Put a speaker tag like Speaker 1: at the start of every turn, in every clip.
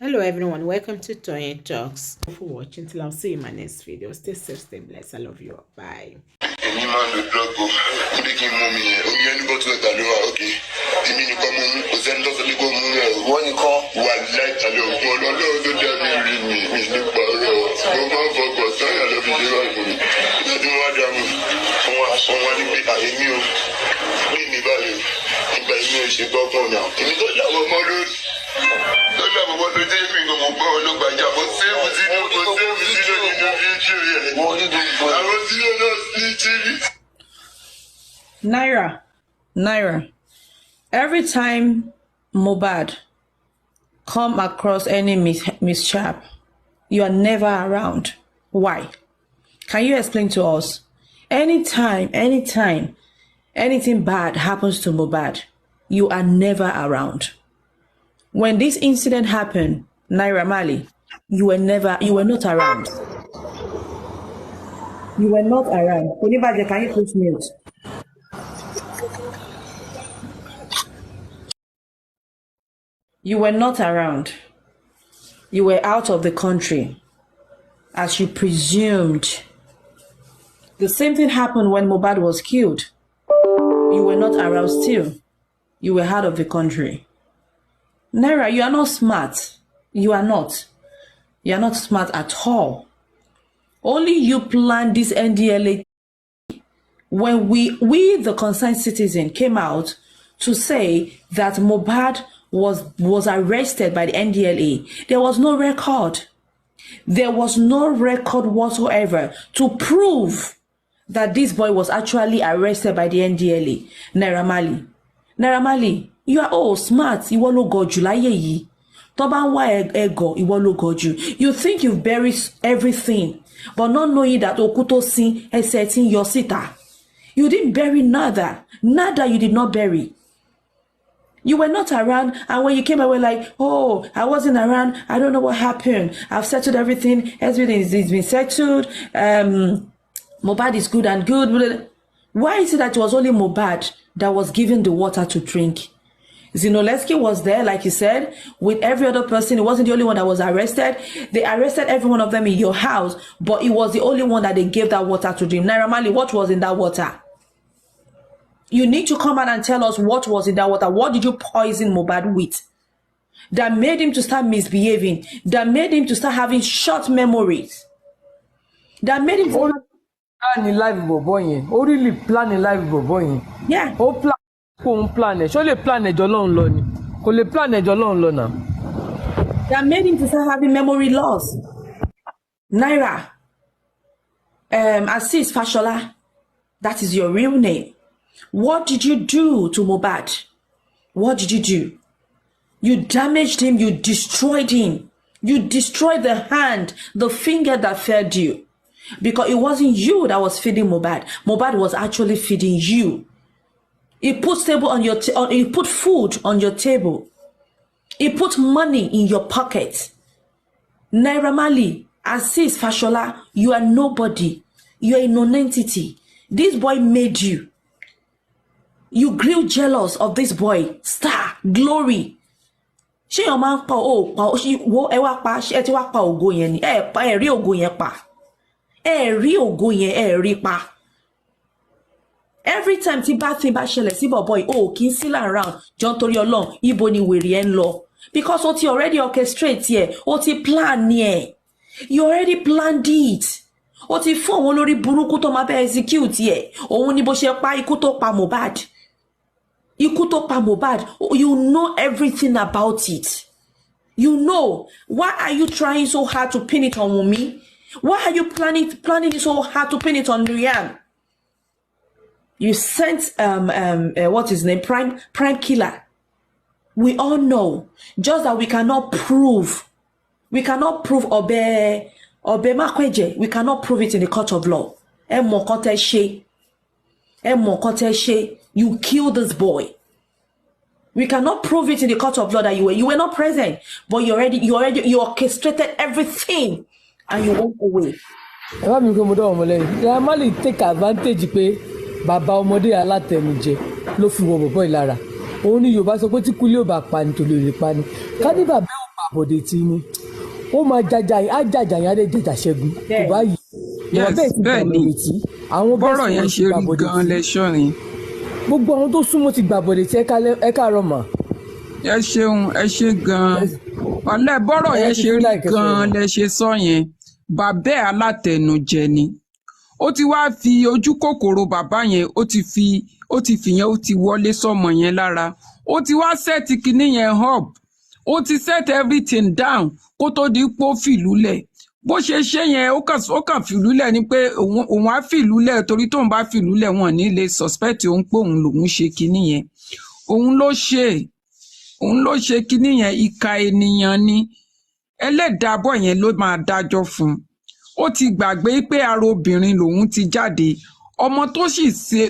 Speaker 1: Hello everyone, welcome to Tony Talks. Thank you for watching. Till I'll see you in my next video. Stay safe, stay blessed. I love you. Bye. Any man the drug go, making mommy. Only anybody to tell you okay. The mini come on, send us a little more. One you call, one light. I love you. No, don't tell me. Me sleep for no man for God. I love you. That's what I'm. Someone be a new. Me never. If I know she go for now. If you don't love mother.
Speaker 2: Naira, every time Muhbad come across any mishap, you are never around. Why? Can you explain to us? Anytime anything bad happens to Muhbad, you are never around. When this incident happened, Naira Marley, you were not around. You were not around. Can you please mute? You were not around. You were out of the country, as you presumed. The same thing happened when Muhbad was killed. You were not around still. You were out of the country. Naira, you are not smart. You are not. You are not smart at all. Only you planned this NDLA when we the concerned citizen came out to say that Muhbad was arrested by the NDLA. There was no record. There was no record whatsoever to prove that this boy was actually arrested by the NDLA. Naira Marley, you are all smart. Iwo lo goju láyé yìí. Tó bá ń wá ego, iwo lo goju. You think you've buried everything, but not knowing that okuto sin setting your sita. You didn't bury nada. Nada you did not bury. You were not around, and when you came away like, oh, I wasn't around, I don't know what happened. I've settled everything has been settled. Muhbad is good and good. Why is it that it was only Muhbad that was given the water to drink? Zinoleski was there, like you said, with every other person. It wasn't the only one that was arrested. They arrested every one of them in your house, but it was the only one that they gave that water to drink. Naira Marley, what was in that water? You need to come out and tell us what was in that water. What did you poison Muhbad with? That made him to start misbehaving. That made him to start having short memories. That made him to
Speaker 3: plan in life boy. Ó really plan in life boy.
Speaker 2: Yeah.
Speaker 3: Ó plan plan ẹ̀ ṣó lè plan ẹ̀jọ̀ lọ́hùn lọ ni kò lè plan ẹ̀jọ̀ lọ́hùn lọ náà.
Speaker 2: That made him to start having memory loss. Naira, Aziz Fashola, that is your real name. What did you do to Muhbad? What did you do? You damaged him, you destroyed him. You destroyed the hand, the finger that fed you. Because it wasn't you that was feeding Muhbad. Muhbad was actually feeding you. He put he put food on your table. He put money in your pocket. Naira Marley, Aziz Fashola, you are nobody. You are a non-entity. This boy made you. You grew jealous of this boy. Star, glory. Ṣé o máa ń pa wo ẹ wá pa ṣé ẹ ti wá pa ògo yẹn ni ẹ rí ògo yẹn pa. Ẹ rí ògo yẹn ẹ rí pa. Every time tí bad thing bá ṣẹlẹ̀ sí boy, oh, kì í sí around, John torí Ọlọ́run, ibo ni wèrè ń lọ. Because o ti already orchestrate here, o ti plan here. You already planned it. O ti fún àwọn olórí burúkú tó máa bẹ́ execute here. Òun ni bó ṣe pa ikú tó pa Muhbad. Ikú tó pa Muhbad. You know everything about it. You know. Why are you trying so hard to pin it on Wunmi? Why are you planning it so hard to pin it on Rian? You sent what's his name? Prime killer. We all know. Just that we cannot prove. We cannot prove Obe Makweje. We cannot prove it in the court of law. You killed this boy. We cannot prove it in the court of law that you were not present, but you orchestrated everything and you went away.
Speaker 3: Marley take advantage pé bàbá ọmọdé alátẹnujẹ ló fi wọ bọ̀bọ̀ ìlara. Òun ni Yorùbá sọ pé tí kúlé ò bá pa ni tòlè lè pa ni. Ká ní bàbá ò àbọ̀dé tí ní ó máa jàjà yẹn á lè jẹjà ṣẹ́gun kò bá yìí.
Speaker 4: Yes, bẹ́ẹ̀ ni bọ́rọ̀ yẹn ṣe rí gan-an lẹ́ṣọ́ ni.
Speaker 3: Gbogbo àwọn tó súnmọ́ ti gbàbọ̀dé tí ẹ káàárọ̀ mà.
Speaker 4: Ẹ ṣeun, ẹ ṣe gan-an. Ọ̀lẹ́ bọ́rọ̀ yẹn ṣe rí gan-an lẹ ṣe sọ yẹn. Bàbá ẹ̀ alátẹnujẹ ni. Ó ti wá fi ojú kòkòrò bàbá yẹn, ó ti fìyẹn ó ti wọlé sọ́mọ yẹn lára. Ó ti wá sẹ́ẹ̀tì kinní yẹn up. Ó ti set everything down kó tó di pé ó fìlúlẹ̀. Bó ṣe ṣe yẹn ó kàn fìlúlẹ̀ ni pé òun á fìlúlẹ̀ torí tóun bá fìlúlẹ̀ wọn ní lè suspect òun pé òun lòun ṣe kinní yẹn. Òun ló ṣe kinní yẹn, ìka ènìyàn ni. Ẹlẹ́dàá bọ̀ yẹn ló máa dájọ́ fún un. Ó ti gbàgbé pé ara obìnrin lòun ti jáde. Ọmọ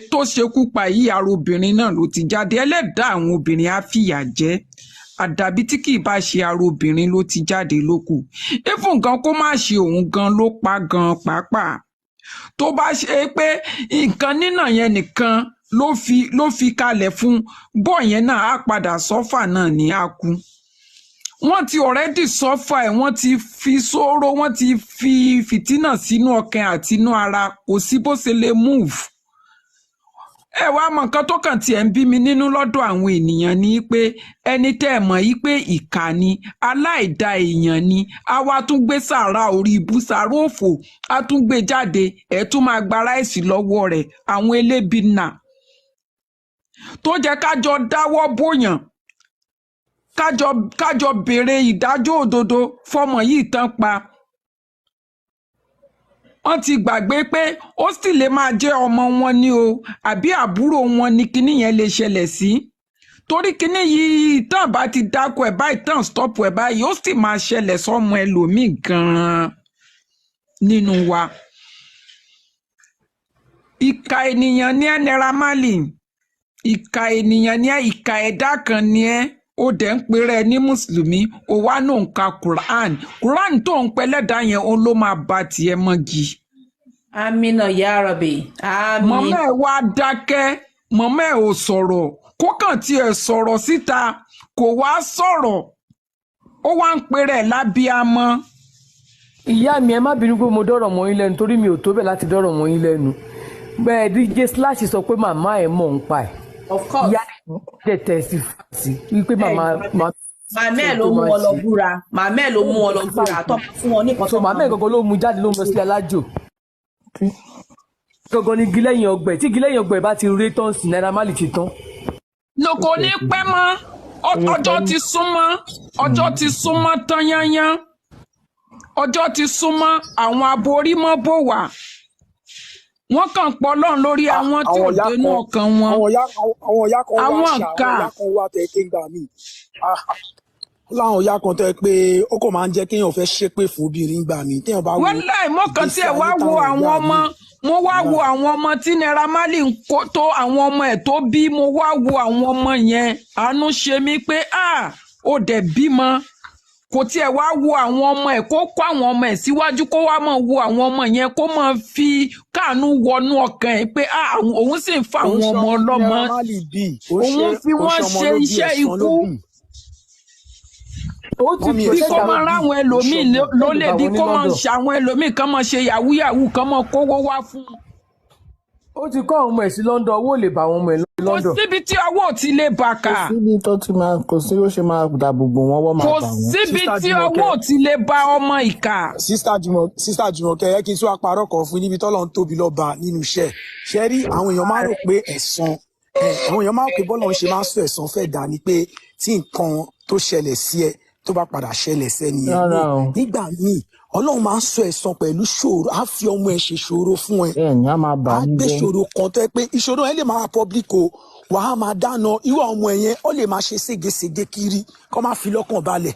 Speaker 4: tó ṣekú pa yìí ara obìnrin náà ló ti jáde. Ẹlẹ́dàá àwọn obìnrin á fìyà jẹ. Àdàbí tí kì í bá ṣe ara obìnrin ló ti jáde lókù. Even gan kó má ṣe òun gan ló pa gan pàápàá. Tó bá ṣe pé nǹkan nínà yẹn nìkan ló fi kalẹ̀ fún bọ́ yẹn náà á padà sọ́fà náà ní àkú. Wọ́n ti already sọ́fà ẹ̀, wọ́n ti fi sóró, wọ́n ti fi fìtínà sínú ọkàn àti inú ara, kò sí bó ṣe lè move. Ẹ wá mọ nǹkan tó kàn tiẹ̀ ń bí mi nínú lọ́dọ̀ àwọn ènìyàn ni pé ẹni tẹ́ ẹ mọ̀ yí pé ìkà ni aláìda èèyàn ni a wá tún gbé sàrà orí ibú sàrà òfò a tún gbé jáde ẹ tún máa gba ráìsì lọ́wọ́ rẹ̀ àwọn elébi nà tó jẹ́ kájọ dáwọ́ bòyàn kájọ béèrè ìdájọ́ òdodo fọmọ yìí tán pa. Wọ́n ti gbàgbé pé ó sì lè máa jẹ́ ọmọ wọn ni o àbí àbúrò wọn ni kinní yẹn lè ṣẹlẹ̀ sí. Torí kinní yìí tán bá ti dákọ̀ ẹ̀ báyìí tán stop ẹ̀ báyìí ó sì máa ṣẹlẹ̀ sọ́mọ ẹlòmíì gan-an nínú wa. Ìkà ènìyàn ni ẹ́ Naira Marley. Ìkà ènìyàn ni ẹ́, ìkà ẹ̀dá kan ni ẹ́. Ó dẹ̀ ń pèrè ní mùsùlùmí ó wá náà ń ka Quran tó ń pẹ́ lẹ́dàá yẹn ó ló máa ba tiẹ̀ mọ́gi.
Speaker 2: Amina ya Rabbi. Àmín.
Speaker 4: Màmá ẹ̀ wá dákẹ́ màmá ẹ̀ ò sọ̀rọ̀ kó kàn tiẹ̀ sọ̀rọ̀ síta kò wá sọ̀rọ̀ ó wá ń pèrè lábíamọ́.
Speaker 3: Ìyá mi ẹ má bínú pé mo dọ́rọ̀ mọ́ yín lẹ́nu torí mi ò tó bẹ́ẹ̀ láti dọ́rọ̀ mọ́ yín lẹ́nu. Bẹ́ẹ̀ DJ Slash sọ pé màmá ẹ̀ mọ̀ ń pa ẹ̀.
Speaker 2: Of course.
Speaker 3: Ìyá ẹ̀ tẹ̀sí wípé màmá
Speaker 2: ẹ̀ ló mú ọ lọ búra màmá ẹ̀ ló mú ọ lọ búra tó fún ọ ní kan tó
Speaker 3: màmá ẹ̀ gangan ló mú jáde ló mú lọ sí alájò gangan ní gilẹ́yìn ọgbẹ́ tí gilẹ́yìn ọgbẹ́ bá ti rí tán sí Naira Marley ti tán.
Speaker 4: Lóko ní pẹ́ mọ́ ọjọ́ ti súnmọ́ tán yányán ọjọ́ ti súnmọ́ àwọn aborímọ́ bò wá wọ́n kàn pọ̀ lọ́n lórí àwọn tí ò dénú ọkàn wọn.
Speaker 5: àwọn ọ̀yá kan wá tẹ̀ ké gbà mí. láwọn ọ̀yá kan tẹ́ pé ó kò máa ń jẹ́ kéèyàn fẹ́ ṣépè fún obìnrin gbà mí téèyàn bá wo.
Speaker 4: wọ́n láì mọ́kàn tí ẹ̀ wá wo àwọn ọmọ mo wá wo àwọn ọmọ tí Naira Marley ń kó tó àwọn ọmọ ẹ̀ tó bí mo wá wo àwọn ọmọ yẹn àánú ṣe mí pé ó dẹ̀ bímọ kò tiẹ̀ wá wo àwọn ọmọ ẹ̀ kó kó àwọn ọmọ ẹ̀ síwájú kó wá máa wo àwọn ọmọ yẹn kó máa fi káànú wọnú ọkàn ẹ̀ pé òun sì ń fa àwọn ọmọ ọlọ́mọ òun fi wọ́n ṣe iṣẹ́ ikú bí kò máa ráwọn ẹlòmíì lólè bí kò máa ṣe àwọn ẹlòmíì kàn máa ṣe yàwúyàwú kàn máa kówó wá fún un.
Speaker 3: Ó ti kọ́ àwọn ọmọ ẹ̀ sí London owó lè bá àwọn ọmọ ẹ̀ London.
Speaker 4: Kò síbi tí owó ò ti lè bà ká.
Speaker 6: Kò sí ó ṣe máa dàbò bò wọ́n wọ́n máa bà wọ́n.
Speaker 4: Kò síbi tí owó ò ti lè bá ọmọ ìkà.
Speaker 5: Sísá Jùmọ̀kẹ́ ẹ kí n tún apárọ̀ kan fún níbi tọ́lọ́ ń tóbi lọ́ba nínú iṣẹ́ ṣe rí àwọn èèyàn máa rò pé ẹ̀san àwọn èèyàn máa rò pé bọ́lá ń ṣe máa ń sọ ẹ̀san fẹ́ dà ní pé tí nǹkan tó ṣẹlẹ̀ sí ẹ tó bá padà ṣẹlẹ̀ sẹ́ni ẹ̀ nígbà míì Ọlọ́run máa ń sọ ẹ̀san pẹ̀lú ṣòro á fi ọmọ ẹ̀ ṣe ṣòro fún ẹ á gbé ṣòro kan tó ẹ pé ìṣòro ẹ lè máa public o wàá máa dáná irú ọmọ ẹ yẹn ó lè máa ṣe ségesège kiri kó má fi lọ́kàn balẹ̀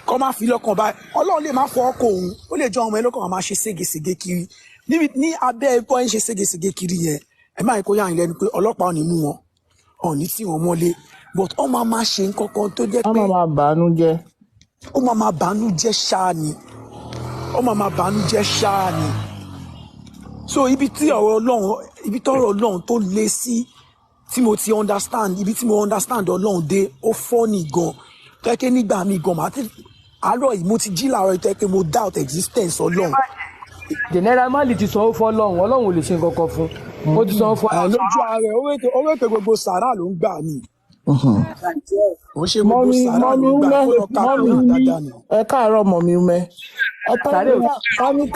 Speaker 5: Ọlọ́run lè máa fọ ọkọ òun ó lè jọ ọmọ ẹ lọ́kàn máa ṣe ségesège kiri ní abẹ́ ẹ̀kọ́ ẹ̀ ń ṣe ségesège kiri yẹn ẹ máa kó yára lẹ́nu pé ọlọ́pàá ò ní mú wọn ò ní tí wọn mọ́lé but ọmọ máa ṣe nǹkan kan tó jẹ́ pé
Speaker 6: ọmọ máa bànújẹ́
Speaker 5: ṣáà ni so ibi tọ́rọ̀ Ọlọ́run tó le sí tí mo ti understand ibi tí mo understand Ọlọ́run dé ó funny gan tẹ́kẹ́ nígbà mi gan máa ti àárọ̀ yìí mo ti jí làárọ̀ yìí tẹ́kẹ́ mo doubt existence Ọlọ́run.
Speaker 3: Naira Marley ti sanwó fún Ọlọ́run ò lè ṣe nǹkan kan fún ó ti sanwó fún Ọlọ́run.
Speaker 5: lójú ààrẹ owó ètò gbogbo sàrà ló ń gbà mí. ó ṣe gbogbo sàrà ló ń gbà kó lọ ká lóyún dáadáa ni.
Speaker 6: ẹ káàárọ̀ mọ̀mí umẹ́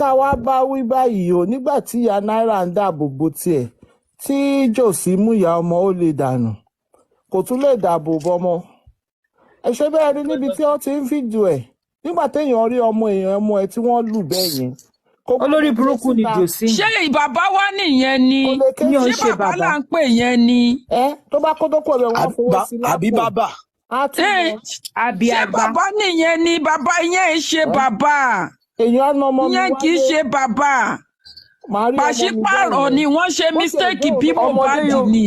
Speaker 6: ká wá bá wí báyìí o nígbà tí ìyá Naira ń dáàbò bo tiẹ̀ tí jòsí mú ìyá ọmọ ó lè dànù kò tún lè dáàbò bọmọ ẹ ṣe bẹ́ẹ̀ rí níbi tí wọ́n ti ń fídíò ẹ̀ nígbà téèyàn rí ọmọ ẹ̀ tí wọ́n lù bẹ́ẹ̀ yẹn.
Speaker 2: olórí burúkú ni jòsí.
Speaker 4: ṣé bàbá wa nìyẹn ni ṣé bàbá là ń pè yẹn ni.
Speaker 6: tó bá kó tó kó ọbẹ̀ wọn fowó sí lápò
Speaker 5: àbí bàbá.
Speaker 4: ṣé bàbá nìyẹn ni bàbá yẹn ṣe bàbá
Speaker 6: èèyàn ọmọ mi
Speaker 4: yẹn kì í ṣe bàbá pàṣípààrọ̀ ni wọ́n ṣe mistake bí Mohbad ni.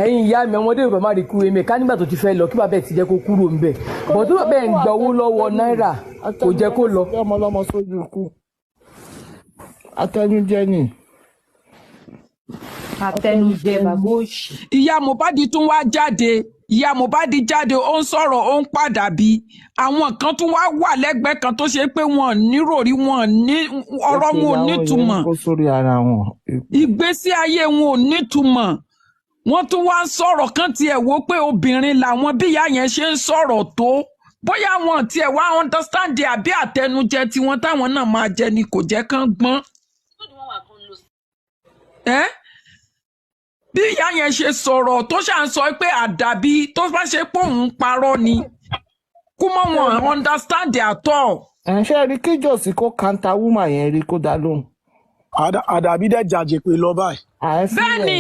Speaker 3: ẹ̀yin ìyá mi ọmọdé yorùbá má rí kúrò èmi ká nígbà tó ti fẹ́ lọ kí bàbá ẹ̀ ti jẹ́ kó kúrò ń bẹ̀ bọ̀ tó bàbá ẹ̀ ń gba owó lọ́wọ́ Naira kò jẹ́ kó lọ.
Speaker 6: ọmọ ọlọ́mọ sójú ikú atẹnujẹ ni.
Speaker 2: àtẹnujẹ bàbá òṣì.
Speaker 4: ìyá Mohbad tún wá jáde ó ń sọ̀rọ̀ ó ń padà bí àwọn kan tún wá wà lẹ́gbẹ̀ẹ́ kan tó ṣe pé wọn níròrí wọn ní ọ̀rọ̀ wọn ò nítumọ̀ ìgbésí ayé wọn ò nítumọ̀ wọ́n tún wá ń sọ̀rọ̀ kan tiẹ̀ wò pé obìnrin làwọn bí ìyá yẹn ṣe ń sọ̀rọ̀ tó bóyá wọn tiẹ̀ wá understand àbí àtẹnujẹ tiwọn táwọn náà máa jẹ ni kò jẹ́ kán gbọ́n. bí ìyá yẹn ṣe sọ̀rọ̀ tó ṣà ń sọ pé àdàbí tó bá ṣe pé òun parọ́ ni kú mọ́ wọn understand at all.
Speaker 6: ṣé rí kí jòsí kó kanta woman yẹn rí kó dá lóhùn.
Speaker 5: àdàbí dẹ̀ jàjẹ́ pé lọ báyìí.
Speaker 4: bẹ́ẹ̀ni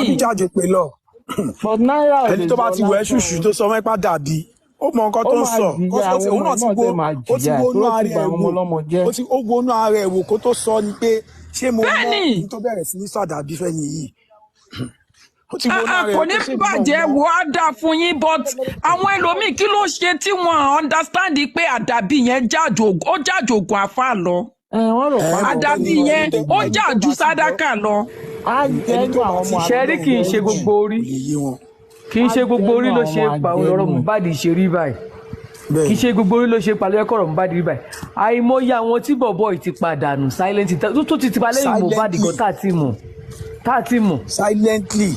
Speaker 5: àbí jàjẹ́ pé lọ. ẹni tó bá ti wẹ̀ ṣùṣù tó sọ mẹ́pà dàbí ó mọ nǹkan tó ń sọ òun náà ti gbónú ara ẹ̀ wò kó tó sọ ni pé ṣé mo mọ ní tó bẹ̀rẹ̀ sí ní sàdàbí fẹ́ nìyí.
Speaker 4: kò ní bàjẹ́ wo á dà fún yín but àwọn ẹlòmíì kí ló ṣe tí wọ́n understand pé àdàbí yẹn ó jàjògùn àfa lọ àdàbí yẹn ó jàjù sàdákà lọ.
Speaker 3: ṣẹ́rí kì í ṣe gbogbo orí ló ṣe pa ọ̀rọ̀ Mohbad ṣe rí báyìí kì í ṣe gbogbo orí ló ṣe pa lọ́yẹ́kọ̀ ọ̀rọ̀ Mohbad rí báyìí àìmọye àwọn tí bọ̀bọ̀ ti padànù silent tó ti pa lẹ́yìn Mohbad gan tá a ti mọ̀.
Speaker 5: silently.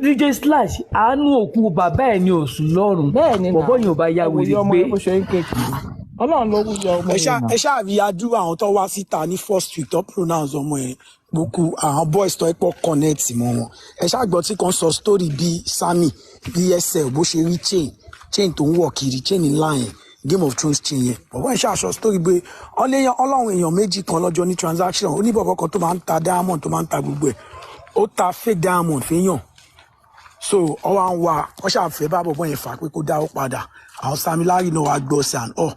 Speaker 3: DJ Slash àánú òkú bàbá ẹ̀ ní oṣù lọ́rùn bọ̀bọ̀ yìí ò bá ya wèrè gbé.
Speaker 6: Ọlọ́run ló wúyọ ọmọ yẹn náà.
Speaker 5: ẹ ṣáà rí adúrú àwọn tó wá síta ní first week tó pronounce ọmọ yẹn gbogbo àwọn boys tó ẹ̀pọ̀ connect mọ́ wọn ẹ ṣáà gbọ́ tí kan sọ story bíi Sammy bíi ẹsẹ̀ bó ṣe rí chain tó ń wọ̀ kiri chain ńlá yẹn Game of Thrones chain yẹn bọ̀bọ̀ ẹ ṣáà sọ story pé ọlọ́run èèyàn méjì kan lọ́jọ́ ní transaction ó ní bọ̀bọ̀ kan tó máa ń ta diamond tó máa ń ta gbogbo ẹ̀ ó ta fake diamond fẹ́yàn so ọwọ́ àwọn wa wọ́n ṣàfẹ́ bá bọ̀bọ̀ yẹn fà pé kó dá ó padà àwọn Sammy Larry náà wá gbọ́ sí àwọn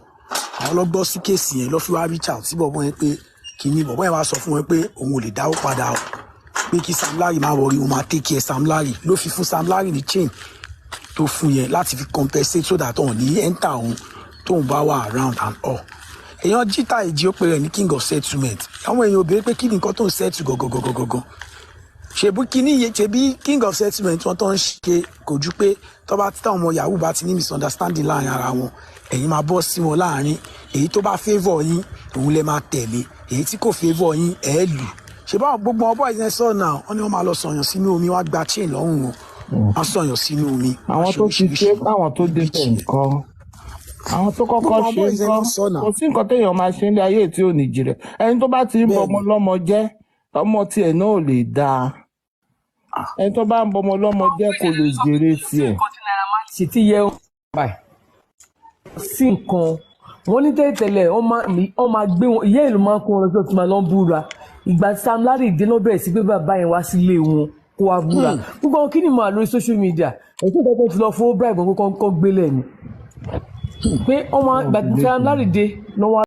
Speaker 5: ọlọ́gbọ́ sí kéèsì yẹn lọ́ fi wá reach out sí bọ̀bọ̀ yẹn pé kìíní bọ̀bọ̀ yẹn wá sọ fún wọn pé òun ò lè dáwó padà o pé kí Sam Larry máa wọrí òun máa take care Sam Larry ló fi fún Sam Larry ní chain tó fún yẹn láti fi compensate so that òun ní enter òun tóun bá wà around and all. èèyàn jíta ìjì ó pe rẹ̀ ní king of settlement àwọn èèyàn obìnrin pé kí ni nǹkan tó ń settle gọ̀gọ̀gọ̀gọ̀gọ̀ ṣèbú kíní yẹn ṣèbí king of settlement wọn tó ń ṣe kò ju pé tó bá tí táwọn ọmọ yahoo bá ti ní misunderstanding láàrin ara wọn ẹ̀yin máa bọ́ sí wọn láàrin èyí tó bá favour yín òun lè máa tẹ̀lé èyí tí kò favour yín ẹ̀ lù ṣe báwọn gbogbo ọbọ ìyẹn sọ náà wọn ni wọn máa lọ sọyàn sínú omi wọn gba chain lọ́rùn wọn wọn sọyàn sínú omi.
Speaker 6: àwọn tó ti ṣe káwọn tó débẹ̀ nǹkan àwọn tó kọ́kọ́ ṣe nǹkan kò sí nǹkan téèyàn máa ṣe ní ayé tí ò ní jìrẹ̀ ẹni tó bá ti ń bọ ọmọ lọ́mọ jẹ́ ọmọ tiẹ̀ náà ò lè dáa ẹni tó bá ń bọ ọmọ lọ́mọ jẹ́ kò lè jèrè tiẹ̀.
Speaker 3: sì ti yẹ sí nǹkan wọn ní tẹ́lẹ̀ ọ máa gbé wọn ìyá ìlú máa ń kó wọn lọ́jọ́ tí máa lọ ń búra ìgbà Sam Larry dé náà bẹ̀rẹ̀ sí pé bàbá yẹn wá sílé wọn kó wá búra gbogbo àwọn kí ni mo àlórí social media èyí tó tọ́jú ti lọ fún bribe kó gbélé ni pé ọmọ ìgbà tí Sam Larry dé lọ́wọ́.